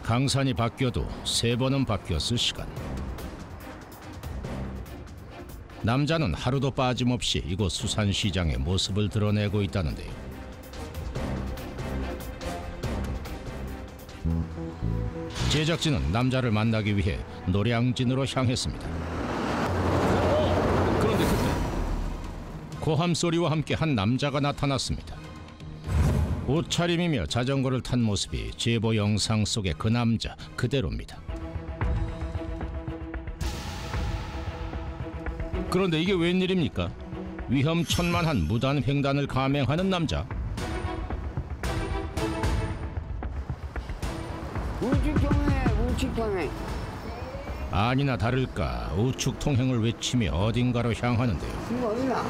강산이 바뀌어도 3번은 바뀌었을 시간. 남자는 하루도 빠짐없이 이곳 수산시장의 모습을 드러내고 있다는데요. 제작진은 남자를 만나기 위해 노량진으로 향했습니다. 그런데 그때 고함 소리와 함께 한 남자가 나타났습니다. 옷차림이며 자전거를 탄 모습이 제보 영상 속의 그 남자 그대로입니다. 그런데 이게 웬일입니까? 위험천만한 무단 횡단을 감행하는 남자. 우측 통행. 아니나 다를까 우측 통행을 외치며 어딘가로 향하는데요. 이거 어디나?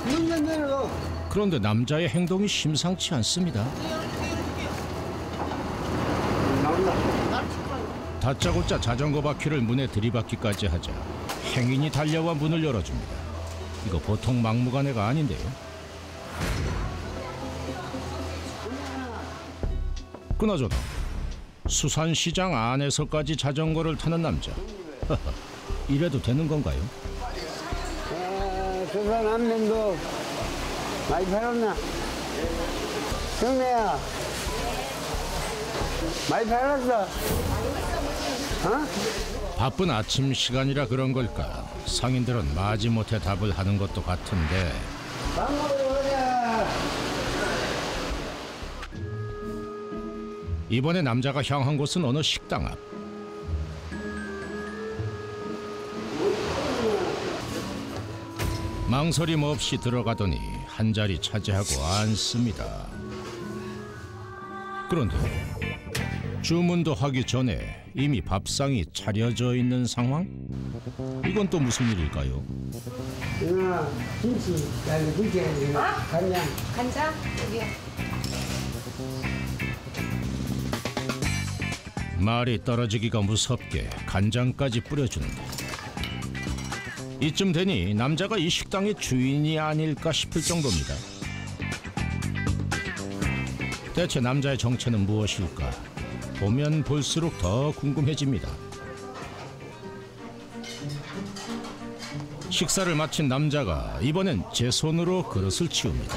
이놈 내려. 그런데 남자의 행동이 심상치 않습니다. 다짜고짜 자전거 바퀴를 문에 들이받기까지 하자 행인이 달려와 문을 열어줍니다. 이거 보통 막무가내가 아닌데요. 그나저나 수산시장 안에서까지 자전거를 타는 남자. 이래도 되는 건가요? 수산 안면도 많이 팔았나? 형네야 많이 팔았어? 어? 바쁜 아침 시간이라 그런 걸까? 상인들은 마지못해 답을 하는 것도 같은데. 밥 먹으러 가자. 이번에 남자가 향한 곳은 어느 식당 앞. 망설임 없이 들어가더니 한 자리 차지하고 앉습니다. 그런데 주문도 하기 전에 이미 밥상이 차려져 있는 상황? 이건 또 무슨 일일까요? 누나 김치 여기 김치 간장. 간장 여기요. 말이 떨어지기가 무섭게 간장까지 뿌려주는데, 이쯤 되니 남자가 이 식당의 주인이 아닐까 싶을 정도입니다. 대체 남자의 정체는 무엇일까? 보면 볼수록 더 궁금해집니다. 식사를 마친 남자가 이번엔 제 손으로 그릇을 치웁니다.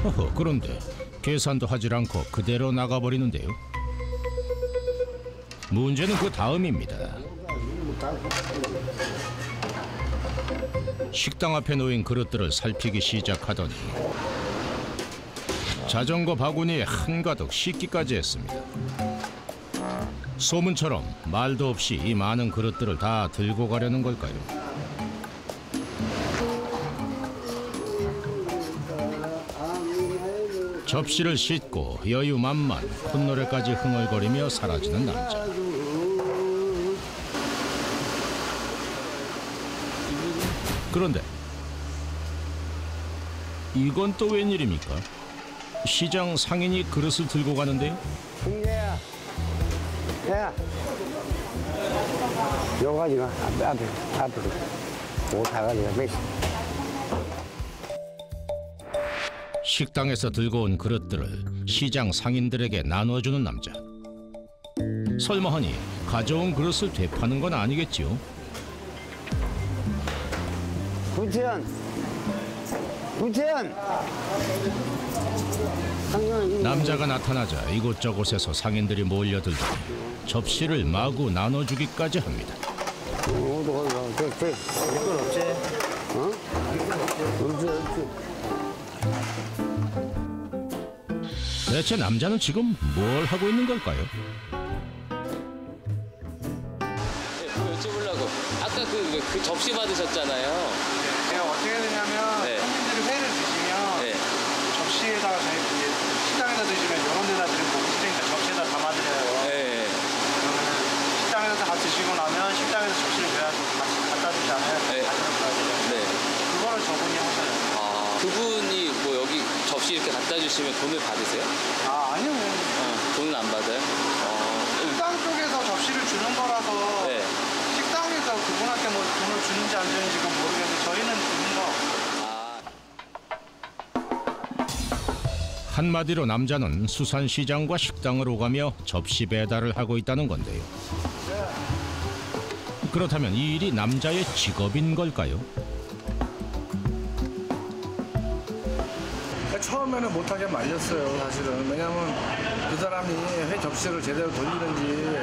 허허, 그런데 계산도 하질 않고 그대로 나가버리는데요. 문제는 그 다음입니다. 식당 앞에 놓인 그릇들을 살피기 시작하더니 자전거 바구니에 한가득 씻기까지 했습니다. 소문처럼 말도 없이 이 많은 그릇들을 다 들고 가려는 걸까요? 접시를 씻고 여유만만 콧노래까지 흥얼거리며 사라지는 남자. 그런데 이건 또 웬일입니까? 시장 상인이 그릇을 들고 가는데요. 홍재야, 야, 요 가지가 앞으로 오 다 가지가 몇? 식당에서 들고 온 그릇들을 시장 상인들에게 나눠주는 남자. 설마하니 가져온 그릇을 되파는 건 아니겠지요? 구천. 남자가 나타나자 이곳저곳에서 상인들이 몰려들더니 접시를 마구 나눠주기까지 합니다. 이건 없지? 어? 없지. 대체 남자는 지금 뭘 하고 있는 걸까요? 여쭤보려고. 아까 그 접시 받으셨잖아요. 제가 어떻게 되냐면 네. 손님들이 회를 드시면 네. 접시에다가 저희 이제 식당에서 드시면 이런 데다 드리면 보기 싫으니까 접시에다 담아드려요. 네. 그러면 식당에서 다 드시고 나면 식당에서 접시를 줘야지 같이 갖다 주잖아요. 네. 가져가야 돼요. 네. 그거를 저분이 하셔요. 아, 그분이 뭐 여기 접시 이렇게 갖다 갖다 주시면 돈을 받으세요? 아니요. 돈은 안 받아요? 식당 쪽에서 접시를 주는 거라서 네. 식당에서 그분한테 뭐 돈을 주는지 안 주는지 그건 모르겠는데 저희는 주는 거. 한마디로 남자는 수산시장과 식당을 오가며 접시 배달을 하고 있다는 건데요. 그렇다면 이 일이 남자의 직업인 걸까요? 처음에는 못하게 말렸어요, 사실은. 왜냐면 그 사람이 회 접시를 제대로 돌리는지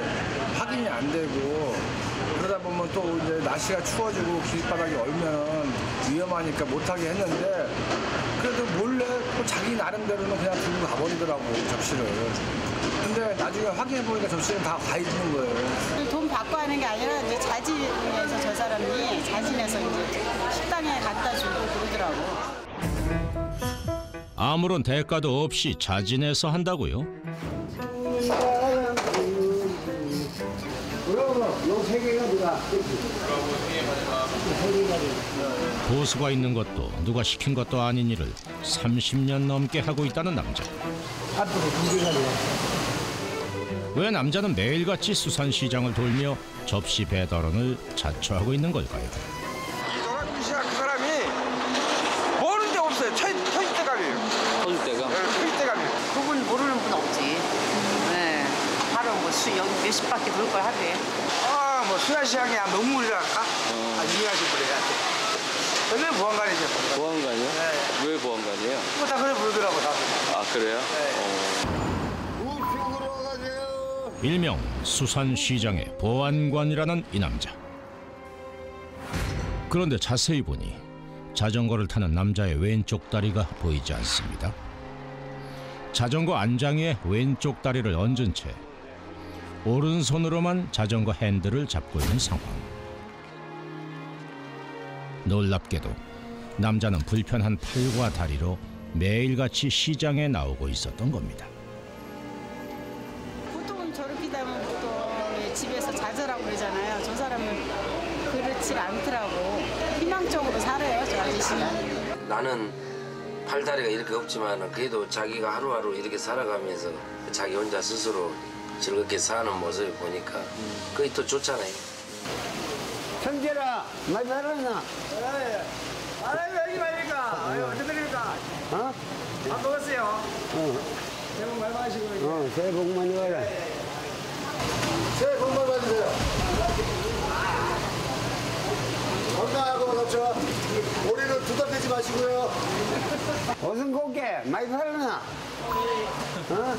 확인이 안 되고, 그러다 보면 또 이제 날씨가 추워지고 길바닥이 얼면 위험하니까 못하게 했는데, 그래도 몰래 또 자기 나름대로는 그냥 들고 가버리더라고, 접시를. 근데 나중에 확인해보니까 접시는 다 가 있는 거예요. 돈 받고 하는 게 아니라 이제 자진해서 저 사람이 자진해서 이제 식당에 갖다 주고 그러더라고. 아무런 대가도 없이 자진해서 한다고요? 고수가 있는 것도 누가 시킨 것도 아닌 일을 30년 넘게 하고 있다는 남자. 왜 남자는 매일같이 수산시장을 돌며 접시 배달원을 자처하고 있는 걸까요? 노란빛 씨가 그 사람이 모르는 데 없어요. 터줏대감이에요. 터줏대감? 터줏대감이에요. 그분 모르는 분 없지. 네. 하루 뭐 여기 몇십 바퀴 돌 걸 하루에. 뭐 수야시장이 너무물이랄까? 유명하신 분이야. 왜 보안관이죠? 보안관이요? 네. 왜 보안관이에요? 다 그래 부르더라고, 다. 그래요? 일명 수산시장의 보안관이라는 이 남자. 그런데 자세히 보니 자전거를 타는 남자의 왼쪽 다리가 보이지 않습니다. 자전거 안장에 왼쪽 다리를 얹은 채 오른손으로만 자전거 핸들을 잡고 있는 상황. 놀랍게도 남자는 불편한 팔과 다리로 매일같이 시장에 나오고 있었던 겁니다. 보통은 저렇게 되면 보통 집에서 자제라고 그러잖아요. 저 사람은 그렇지 않더라고. 희망적으로 살아요, 저 아저씨가. 나는 팔다리가 이렇게 없지만 그래도 자기가 하루하루 이렇게 살아가면서 자기 혼자 스스로 즐겁게 사는 모습을 보니까 그게 또 좋잖아요. 성재라, 많이 살았나? 아유, 여기 말니까. 아유, 어떻게 됩니까? 어? 밥 먹었어요. 새해 복 많이 받으시고. 새해 복 많이 받아. 새해 복 많이 받으세요. 건강하고 그렇죠. 올해는 두답되지 마시고요. 어선 곱게 많이 팔았나? 어?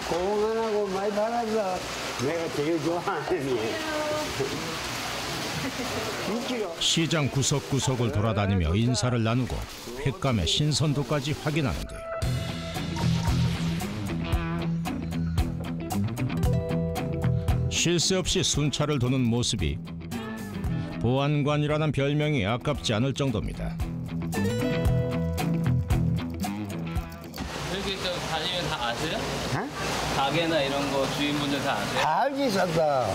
공안하고 많이 팔았어. 내가 제일 좋아하는 일. 시장 구석구석을 돌아다니며 인사를 나누고 횟감의 신선도까지 확인하는데요. 쉴 새 없이 순찰을 도는 모습이 보안관이라는 별명이 아깝지 않을 정도입니다. 여기 좀 다니면 다 아세요? 어? 가게나 이런 거 주인분들 다 아세요? 다 알지, 섰다.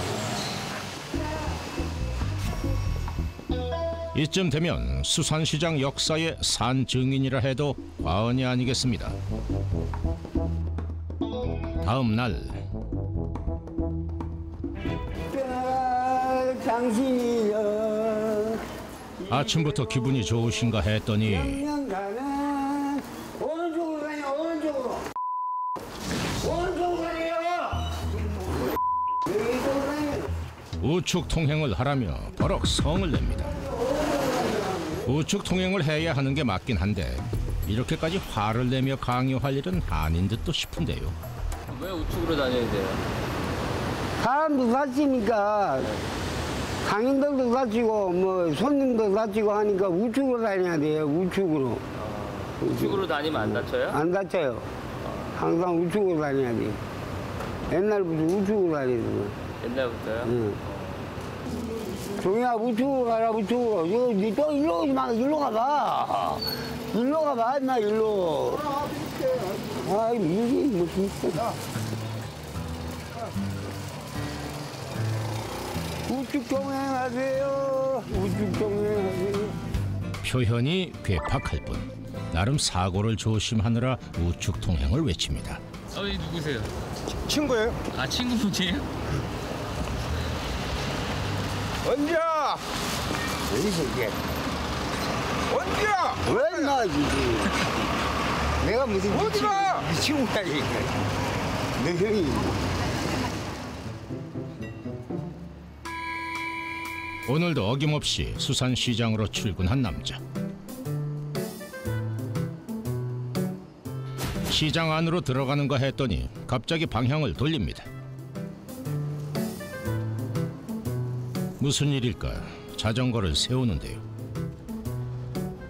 이쯤 되면 수산시장 역사의 산 증인이라 해도 과언이 아니겠습니다. 다음 날 당신이여 아침부터 기분이 좋으신가 했더니 가는 어느 쪽으로 가냐, 어느 쪽으로 가냐. 여기 쪽으로 가냐. 우측 통행을 하라며 버럭 성을 냅니다. 우측 통행을 해야 하는 게 맞긴 한데 이렇게까지 화를 내며 강요할 일은 아닌 듯도 싶은데요. 왜 우측으로 다녀야 돼요? 사람도 다치니까 상인들도 다치고 뭐 손님도 다치고 하니까 우측으로 다녀야 돼요. 우측으로. 우측으로 다니면 안 다쳐요? 안 다쳐요. 항상 우측으로 다녀야 돼요. 옛날부터 우측으로 다니거든요. 옛날부터요? 응. 종이야, 우측으로 가라, 우측으로. 또 일로 오지 마, 일로 가봐. 일로 가봐, 임마, 일로. 아이, 이게 무슨. 우측 동행하세요. 우측 동행하세요. 표현이 괴팍할 뿐 나름 사고를 조심하느라 우측 통행을 외칩니다. 이 누구세요? 친구예요? 아, 친구분이에요? 언제야? 어디서 이게? 언제야? 왜 나지지? 내가 무슨 어디가? 미친구야 이게? 내 형이. 오늘도 어김없이 수산시장으로 출근한 남자. 시장 안으로 들어가는가 했더니 갑자기 방향을 돌립니다. 무슨 일일까? 자전거를 세우는데요.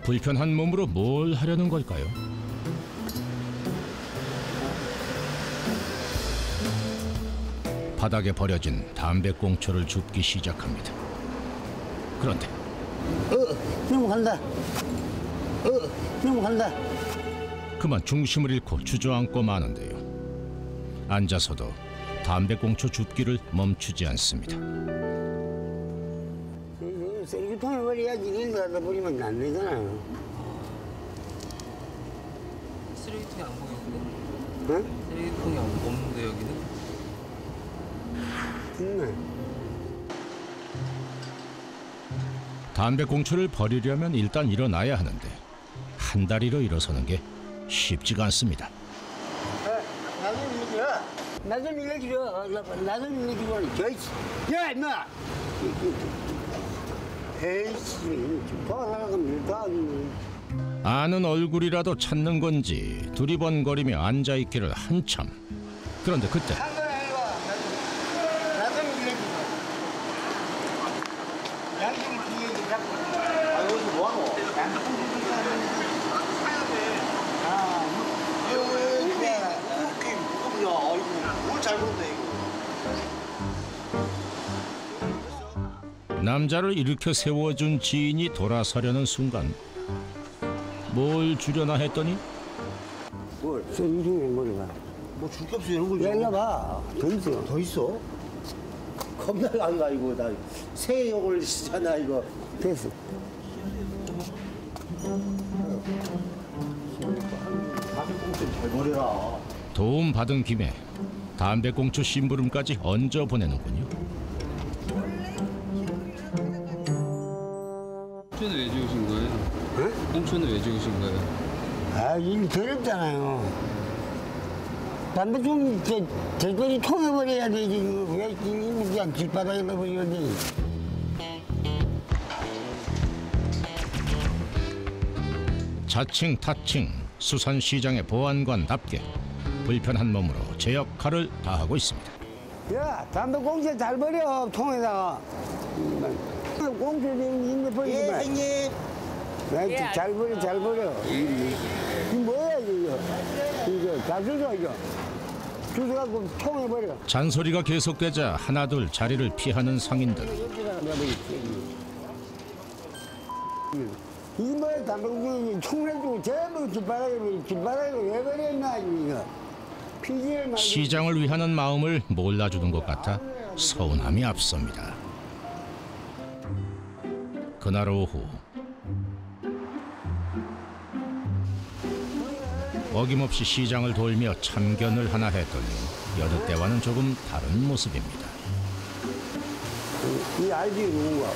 불편한 몸으로 뭘 하려는 걸까요? 바닥에 버려진 담배꽁초를 줍기 시작합니다. 그런데 넘어간다. 넘어간다. 그만 중심을 잃고 주저앉고 마는데요. 앉아서도 담배꽁초 줍기를 멈추지 않습니다. 쓰레기통에 버려야지. 이런 데다 버리면 안 되잖아요. 쓰레기통이 안 보이는데? 응? 쓰레기통이 없는데 여기는? 정말. 담배꽁초를 버리려면 일단 일어나야 하는데 한 다리로 일어서는 게 쉽지가 않습니다. 나 좀 밀어줘. 나 좀 밀어줘. 나 좀 밀어줘. 야, 임마! 에이씨, 도와달라고 도와주니. 아는 얼굴이라도 찾는 건지 두리번거리며 앉아있기를 한참. 그런데 그때 나 좀 밀어줘. 양심이 뒤에 잡고. 아, 여기서 뭐하노? 남자를 일으켜 세워준 지인이 돌아서려는 순간 뭘 주려나 했더니 뭘? 쓰레기통에 머리가. 뭐 줄 게 없어 이런 걸 열나 봐. 더 있어. 더 있어? 겁나 안 가 이거 나 새 욕을 쓰잖아 이거. 됐어. 잘 버려라. 도움받은 김에 담배꽁초 심부름까지 얹어 보내는군요. 꽁초는 왜 주우신 거예요? 응? 꽁초는 왜 주우신 거예요? 아, 일 더럽잖아요. 담배 좀, 절대로 통해버려야 되지. 왜, 그냥 길바닥에 넣어버려야 돼. 자칭 타칭 수산시장의 보안관답게 불편한 몸으로 제 역할을 다하고 있습니다. 야, 담배 꽁초 잘 버려, 통에다가. 꽁초 있는데 버리지 마. 형님. 잘 버려, 잘 버려. 이거 뭐야, 이거 다 주워, 이거. 주워갖고 통에 버려. 잔소리가 계속되자 하나둘 자리를 피하는 상인들. 여기다가 넣어버리지. 이 뭐야, 담배 꽁초 총내주고 전부 길바닥에 왜 버렸나, 이거. 피지를 말고. 시장을 위하는 마음을 몰라주는 것 같아 서운함이 앞섭니다. 그날 오후 어김없이 시장을 돌며 참견을 하나 했더니 여느 때와는 조금 다른 모습입니다. 이 알지, 누군가.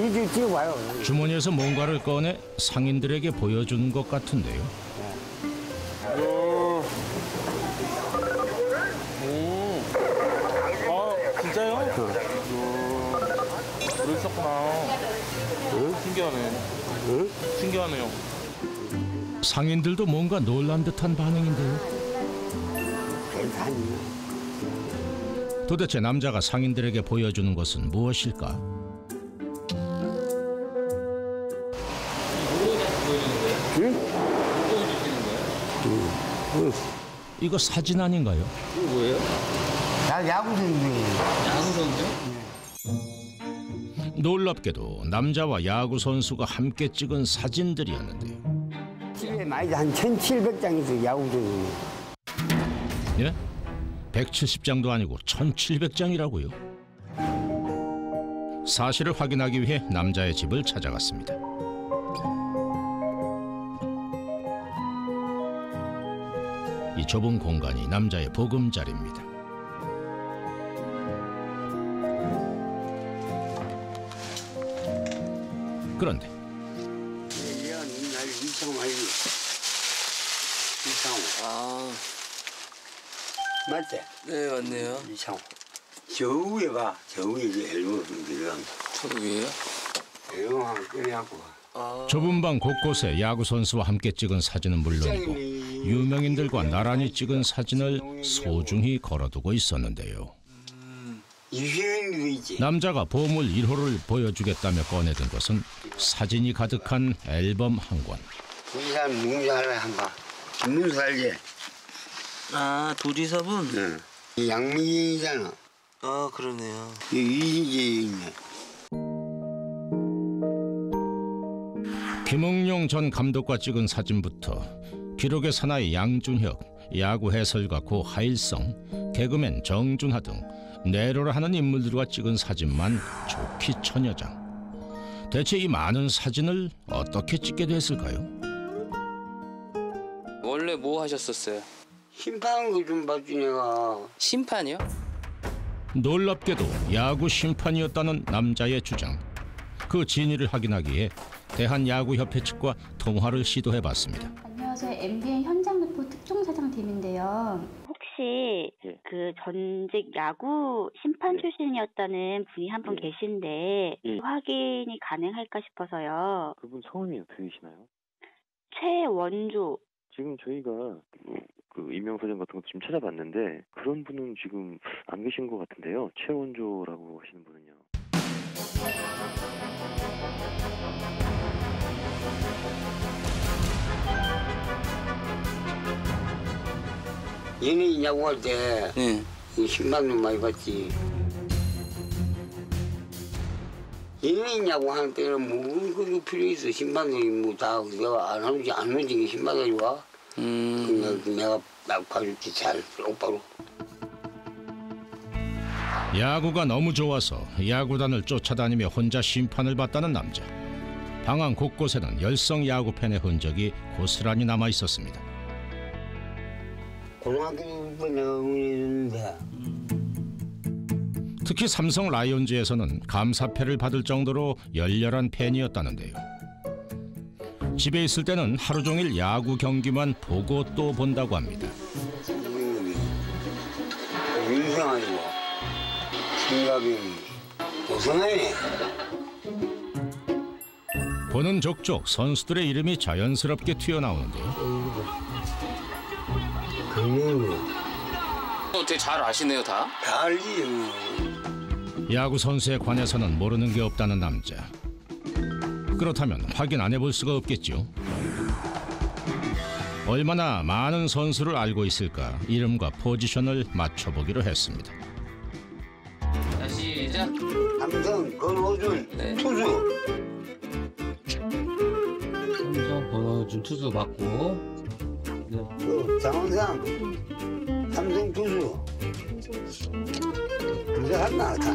이제 찍어봐요. 주머니에서 뭔가를 꺼내 상인들에게 보여주는 것 같은데요. 진짜요? 그랬었구나. 신기하네. 신기하네요. 상인들도 뭔가 놀란 듯한 반응인데요. 도대체 남자가 상인들에게 보여주는 것은 무엇일까? 이거 사진 아닌가요? 이거 뭐예요? 야구 선수예요. 야구 선수요? 놀랍게도 남자와 야구 선수가 함께 찍은 사진들이었는데요. 집에 많이 한 1,700장 있어요, 야구 선수. 예? 170장도 아니고 1,700장이라고요. 사실을 확인하기 위해 남자의 집을 찾아갔습니다. 이 좁은 공간이 남자의 보금자리입니다. 그런데 얘가 날 이창호 알지? 이창호. 아, 맞지? 네, 맞네요. 이창호. 저 위에 봐. 저 위에 앨범 들어가면. 저도 위에요? 앨범 하나 꺼내갖고. 좁은 방 곳곳에 야구 선수와 함께 찍은 사진은 물론이고 유명인들과 나란히 찍은 사진을 소중히 걸어두고 있었는데요. 유명인도 있지. 남자가 보물 1호를 보여주겠다며 꺼내든 것은 사진이 가득한 앨범 한 권. 이 사람 누군지 알아 한번. 김문수 알지? 아, 도지사분? 응. 이 양미이잖아. 아, 그러네요. 이 이지에 있네. 김응용 전 감독과 찍은 사진부터 기록의 사나이 양준혁, 야구 해설가 고 하일성, 개그맨 정준하 등 내로라 하는 인물들과 찍은 사진만 좋기 천여장. 대체 이 많은 사진을 어떻게 찍게 됐을까요? 원래 뭐 하셨었어요? 심판한 거 좀 봤지 내가. 심판이요? 놀랍게도 야구 심판이었다는 남자의 주장. 그 진위를 확인하기에 대한야구협회 측과 통화를 시도해봤습니다. 안녕하세요. MBN 현장리포 특종사장팀인데요. 혹시 그 전직 야구 심판 출신이었다는 분이 한 분 계신데 확인이 가능할까 싶어서요. 그분 성함이 어떻게 되시나요? 최원조. 지금 저희가 그 임명사전 같은 것도 좀 찾아봤는데 그런 분은 지금 안 계신 것 같은데요. 최원조라고 하시는 분은요. 얘네 야구할 때 심판 좀 많이 봤지. 얘네 야구하는 때는 뭐 그게 필요 있어. 심판들이 뭐 다 내가 안 하는지 심판들이 와. 내가 막 봐줄게 잘 똑바로. 야구가 너무 좋아서 야구단을 쫓아다니며 혼자 심판을 받다는 남자. 방안 곳곳에는 열성 야구 팬의 흔적이 고스란히 남아 있었습니다. 고등학교 때 내가 응원했는데. 특히 삼성 라이온즈에서는 감사패를 받을 정도로 열렬한 팬이었다는데요. 집에 있을 때는 하루 종일 야구 경기만 보고 또 본다고 합니다. 윤성아이고 승갑이 고생하네. 보는 족족 선수들의 이름이 자연스럽게 튀어나오는데요. 되게 잘 아시네요, 다? 다 알지. 야구 선수에 관해서는 모르는 게 없다는 남자. 그렇다면 확인 안 해볼 수가 없겠죠. 얼마나 많은 선수를 알고 있을까 이름과 포지션을 맞춰보기로 했습니다. 자, 시작. 삼성 권호준 투수. 삼성 권호준 투수 맞고. 장원삼 삼성 투수. 그게 하나 다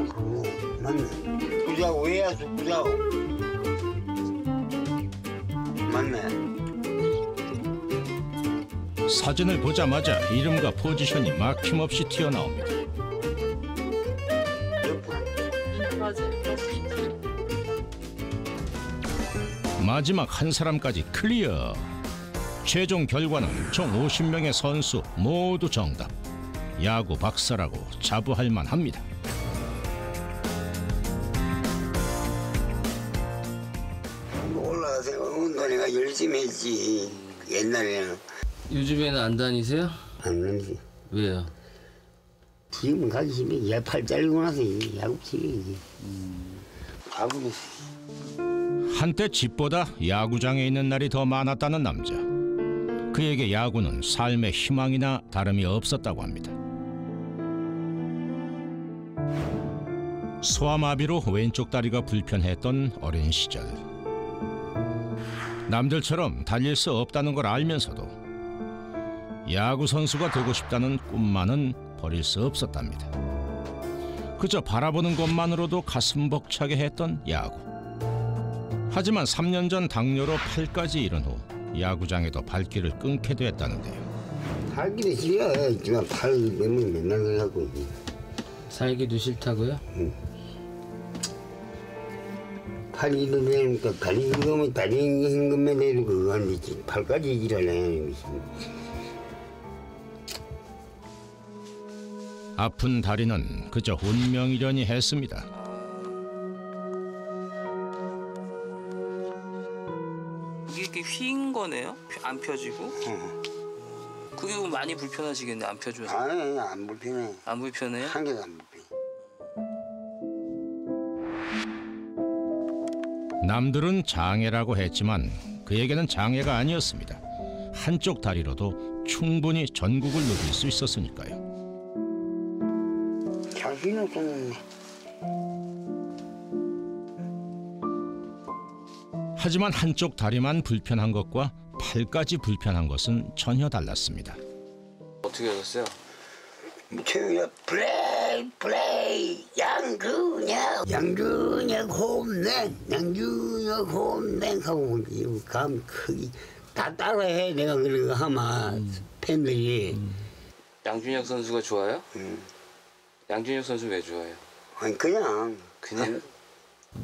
맞네. 구자고 외야수 구자고 맞네. 사진을 보자마자 이름과 포지션이 막힘없이 튀어나옵니다. 마지막 한 사람까지 클리어. 최종 결과는 총 50명의 선수 모두 정답. 야구 박사라고 자부할 만합니다. 올라가서 운동회가 열심히 했지. 옛날에는. 요즘에는 안 다니세요? 안 다니지. 왜요? 지금은 가기 싫네. 얘팔 잘리고 나서 야구 치기. 가보겠어. 한때 집보다 야구장에 있는 날이 더 많았다는 남자. 그에게 야구는 삶의 희망이나 다름이 없었다고 합니다. 소아마비로 왼쪽 다리가 불편했던 어린 시절. 남들처럼 달릴 수 없다는 걸 알면서도 야구 선수가 되고 싶다는 꿈만은 버릴 수 없었답니다. 그저 바라보는 것만으로도 가슴 벅차게 했던 야구. 하지만 3년 전 당뇨로 팔까지 잃은 후 야구장에도 발길을 끊게 됐다는데요. 살기도 싫어. 지금 팔 때문에 맨날 그래갖고. 살기도 싫다고요? 응. 팔이 이러니까 다리 이러면 다리 힘금에 내리고 그거 안 되지. 팔까지 일하네. 아픈 다리는 그저 운명이려니 했습니다. 이게 휜 거네요? 안 펴지고? 그게 많이 불편하시겠네, 안 펴줘서. 아니, 안 불편해. 안 불편해요? 한 개도 안 불편해. 남들은 장애라고 했지만 그에게는 장애가 아니었습니다. 한쪽 다리로도 충분히 전국을 누빌 수 있었으니까요. 자신 없었네. 하지만 한쪽 다리만 불편한 것과 팔까지 불편한 것은 전혀 달랐습니다. 어떻게 하셨어요? 저야 플레이 양준혁 홈랭 하고 감 크기 다 따라해. 내가 그러고 하면 팬들이. 양준혁 선수가 좋아요? 양준혁 선수 왜 좋아해요? 아니 그냥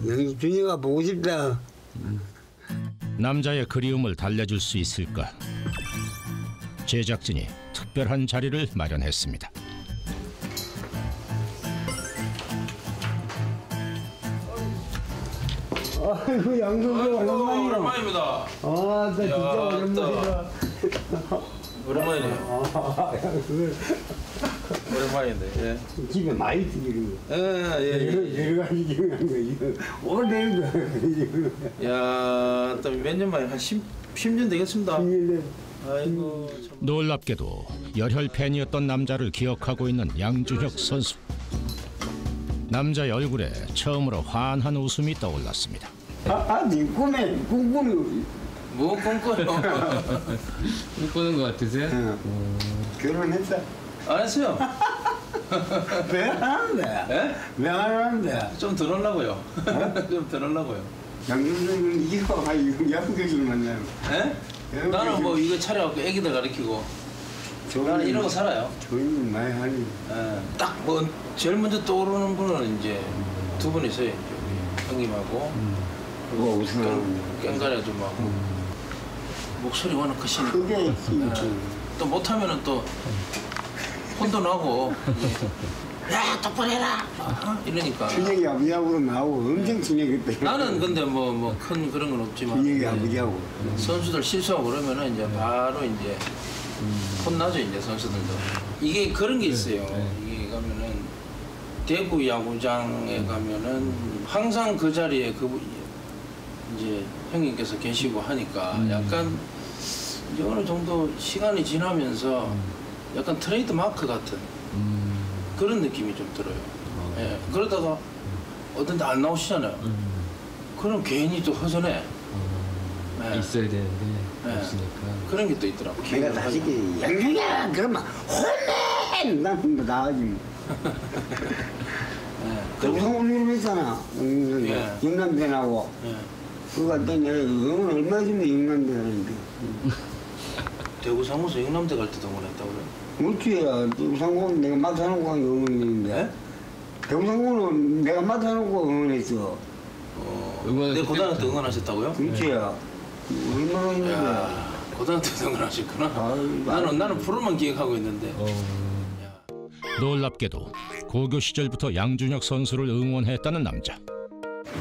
양준혁아 보고 싶다. 남자의 그리움을 달래줄 수 있을까? 제작진이 특별한 자리를 마련했습니다. 아이고 양준혁 오랜만이야. 오랜만입니다. 아, 나 진짜 오랜만이다. 오랜만이네요. 오랜만인데. 예. 집에 많이 쓰기로. 예. 여러 가지 중요한 거 이거 오래된 거. 야, 또 몇 년 만에 한 10년 되겠습니다. 10년. 아이고. 참. 놀랍게도 열혈 팬이었던 남자를 기억하고 있는 양준혁 선수. 남자의 얼굴에 처음으로 환한 웃음이 떠올랐습니다. 네 꿈에 꿈꾸는 뭐 꿈꿔요? 꿈꾸는 거 같으세요? 결혼했다. 안 했어요. 왜 안 하는데? 예? 왜 안 하는데? 좀 들으려고요. 좀 들으려고요. 양준혁은 이거 양교수를 만나요. 예? 나는 뭐 이거 차려갖고 애기들 가르치고 나는 이러고 살아요. 조인은 많이 하니. 예. 딱 뭐 제일 먼저 떠오르는 분은 이제 두 분 있어요. 우리 형님하고 그거 우승하는 깽가리 아줌마하고 목소리 워낙 크시니까. 그게 또 못하면은 또 혼도 나고 야 똑바로 해라 이러니까. 준혁이 아버지하고 나하고 엄청 친해졌대. 나는 근데 뭐 큰 그런 건 없지만 준혁이 아버지하고 선수들 실수하고 그러면은 이제 바로 이제 혼나죠. 이제 선수들도. 이게 그런 게 있어요. 이게 가면은 대구 야구장에 가면은 항상 그 자리에 그 이제 형님께서 계시고 하니까 약간 이제 어느 정도 시간이 지나면서 약간 트레이드 마크 같은 그런 느낌이 좀 들어요. 예. 그러다가 어떤 데 안 나오시잖아요. 그럼 괜히 또 허전해. 예. 있어야 되는데 예. 없으니까. 그런 게 또 있더라고. 내가 다시 양준혁 그러면 혼내 난 나가지. 동성훈련 했잖아. 영남대나고. 그거 때 내가 응원 얼마 전에 영남대 하는데. 대구 상무소 영남대 갈 때 동원했다고요? 그렇지. 대구 상무는 내가 맡아놓고 한 응원했는데. 대구 상무는 내가 맡아놓고 응원했어. 내 고등학교 때 응원하셨다고요? 그렇지. 얼마나 했는데. 고등학교 때 응원하셨구나. 나는 프로만 기억하고 있는데. 놀랍게도 고교 시절부터 양준혁 선수를 응원했다는 남자.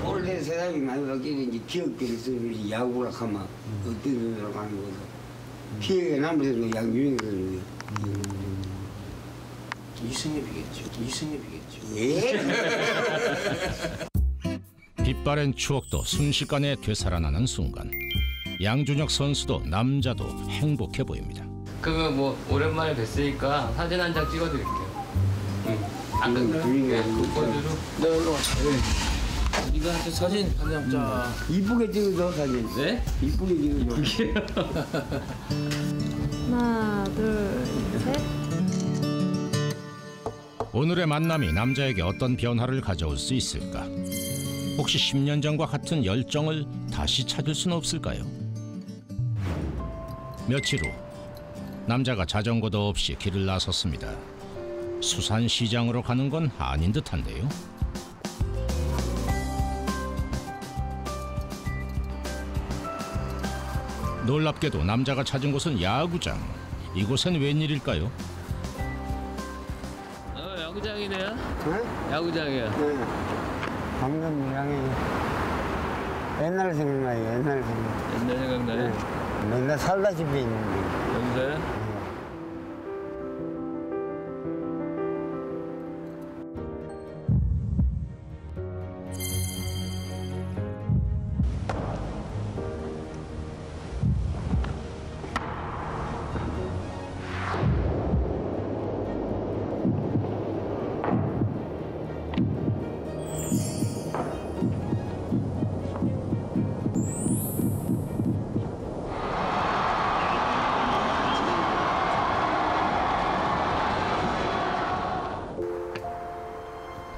원래 세상이 많이 바뀌고 이제 기억들에서 야구를 하면 어떤 데로 가는 거죠. 기억에 남아서 양준혁 선수. 이승엽이겠죠. 예? 빛바랜 추억도 순식간에 되살아나는 순간 양준혁 선수도 남자도 행복해 보입니다. 그거 뭐 오랜만에 뵀으니까 사진 한 장 찍어드릴게요. 아까 그 포즈로. 네, 일로 와. 우리가 사진 한 장 짜. 이쁘게 찍어줘 사진. 네? 이쁘게 찍어줘. 하나, 둘, 셋. 오늘의 만남이 남자에게 어떤 변화를 가져올 수 있을까? 혹시 10년 전과 같은 열정을 다시 찾을 수는 없을까요? 며칠 후 남자가 자전거도 없이 길을 나섰습니다. 수산시장으로 가는 건 아닌 듯한데요. 놀랍게도 남자가 찾은 곳은 야구장. 이곳엔 웬일일까요? 야구장이네요? 네? 야구장이요. 네. 방금 양이 옛날 생각나요. 옛날 생각. 옛날 생각나요? 네. 맨날 살다시피 있는데. 여기서요?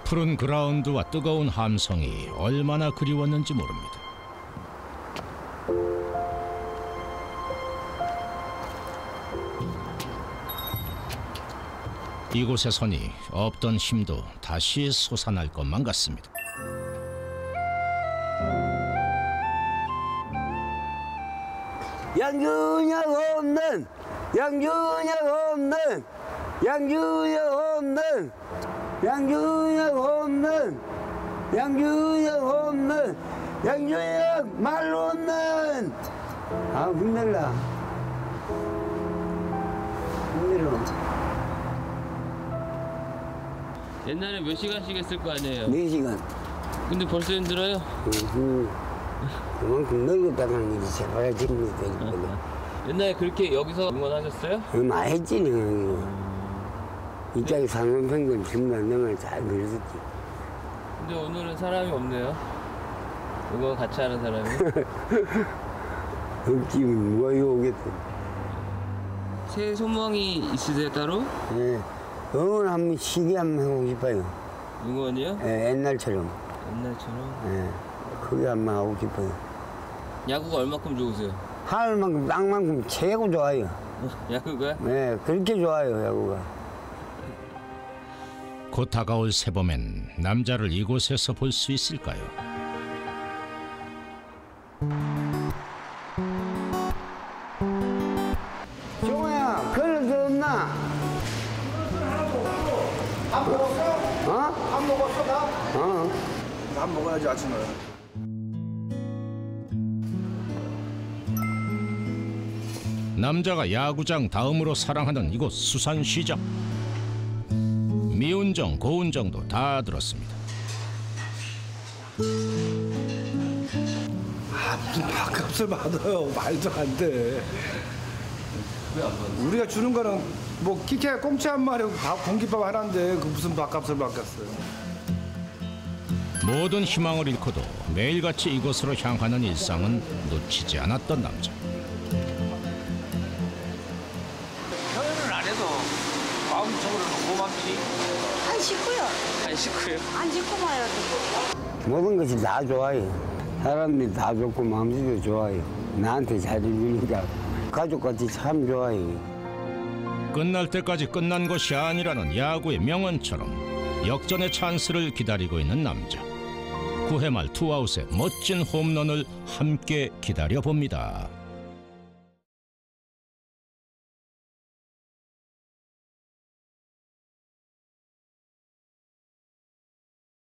푸른 그라운드와 뜨거운 함성이 얼마나 그리웠는지 모릅니다. 이곳에서니 없던 힘도 다시 솟아날 것만 같습니다. 양준혁 없는 양준혁 없는 양준혁 없는 양준혁 없는 양준혁 없는 양준혁 말로 없는. 아 힘들다. 힘들어. 옛날에 몇 시간씩 했을 거 아니에요? 4시간. 근데 벌써 힘들어요? 그만큼 늙었다는 일이 제발 됩니다. 옛날에 그렇게 여기서 응원하셨어요? 많이 했지 내가. 이쪽에 상원평균 지금 내가 잘 그렸었지. 근데 오늘은 사람이 없네요. 응원 같이 하는 사람이. 없지 누가 이거 오겠어. 새해 소망이 있으세요 따로? 네. 응원 한번 시기 한번 해보고 싶어요. 응원이요? 네, 옛날처럼. 옛날처럼? 네. 그게 한번 하고 싶어요. 야구가 얼마큼 좋으세요? 하늘만큼 땅만큼 최고 좋아요. 야구가? 네, 그렇게 좋아요 야구가. 곧 다가올 새봄엔 남자를 이곳에서 볼 수 있을까요? 종호야, 그릇 없나? 밥 먹었어? 어? 밥 먹었어 나? 어. 밥 먹어야지 아침에. 남자가 야구장 다음으로 사랑하는 이곳 수산시장. 미운정, 고운정도 다 들었습니다. 아 무슨 밥값을 받아요. 말도 안 돼. 우리가 주는 거는 뭐 끼케 꽁치 한 마리 공깃밥 하나인데 그 무슨 밥값을 받겠어요. 모든 희망을 잃고도 매일같이 이곳으로 향하는 일상은 놓치지 않았던 남자. 표현을 안 해도 마음속으로는 고맙지. 안 씻고요. 안 씻고요? 안 씻고 마요. 모든 것이 다 좋아요. 사람들이 다 좋고 마음씨도 좋아요. 나한테 잘해주니까 가족같이 참 좋아요. 끝날 때까지 끝난 것이 아니라는 야구의 명언처럼 역전의 찬스를 기다리고 있는 남자. 9회 말 투아웃의 멋진 홈런을 함께 기다려봅니다.